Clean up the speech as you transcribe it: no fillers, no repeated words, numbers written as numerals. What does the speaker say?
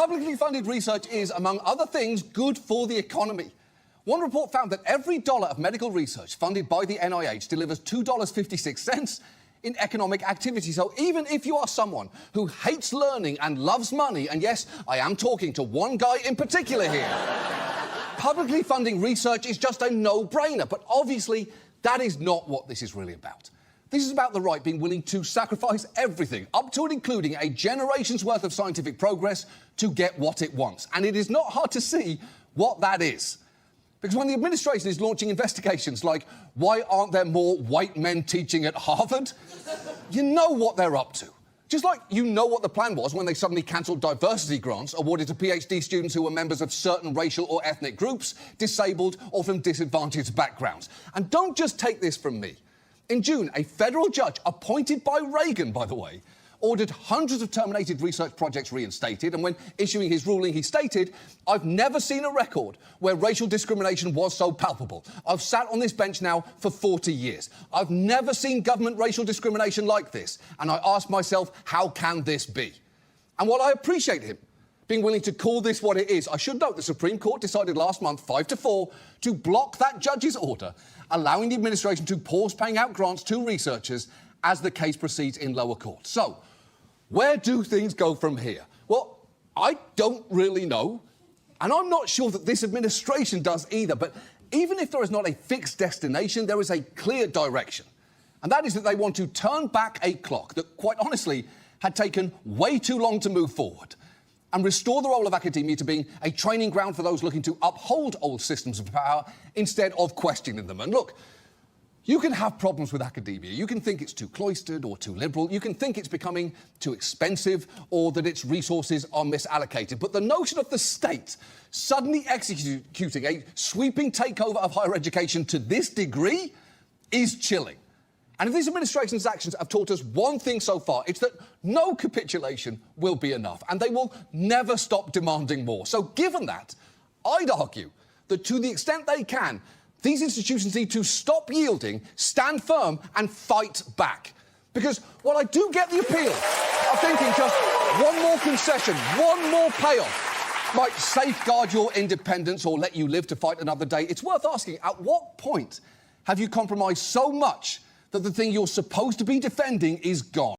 Publicly funded research is, among other things, good for the economy. One report found that every dollar of medical research funded by the NIH delivers $2.56 in economic activity. So even if you are someone who hates learning and loves money, and yes, I am talking to one guy in particular here, publicly funding research is just a no-brainer. But obviously, that is not what this is really about. This is about the right being willing to sacrifice everything, up to and including a generation's worth of scientific progress, to get what it wants. And it is not hard to see what that is. Because when the administration is launching investigations like, why aren't there more white men teaching at Harvard? You know what they're up to. Just like you know what the plan was when they suddenly cancelled diversity grants awarded to PhD students who were members of certain racial or ethnic groups, disabled or from disadvantaged backgrounds. And don't just take this from me. In June, a federal judge, appointed by Reagan, by the way, ordered hundreds of terminated research projects reinstated, and when issuing his ruling, he stated, "I've never seen a record where racial discrimination was so palpable. I've sat on this bench now for 40 years. I've never seen government racial discrimination like this, and I ask myself, how can this be?" And while I appreciate him being willing to call this what it is, I should note the Supreme Court decided last month, 5-4, to block that judge's order, allowing the administration to pause paying out grants to researchers as the case proceeds in lower court. So, where do things go from here? Well, I don't really know, and I'm not sure that this administration does either, but even if there is not a fixed destination, there is a clear direction. And that is that they want to turn back a clock that, quite honestly, had taken way too long to move forward, and restore the role of academia to being a training ground for those looking to uphold old systems of power instead of questioning them. And look, you can have problems with academia. You can think it's too cloistered or too liberal. You can think it's becoming too expensive or that its resources are misallocated. But the notion of the state suddenly executing a sweeping takeover of higher education to this degree is chilling. And if this administration's actions have taught us one thing so far, it's that no capitulation will be enough, and they will never stop demanding more. So given that, I'd argue that to the extent they can, these institutions need to stop yielding, stand firm, and fight back. Because while I do get the appeal of thinking just one more concession, one more payoff might safeguard your independence or let you live to fight another day, it's worth asking, at what point have you compromised so much that the thing you're supposed to be defending is gone?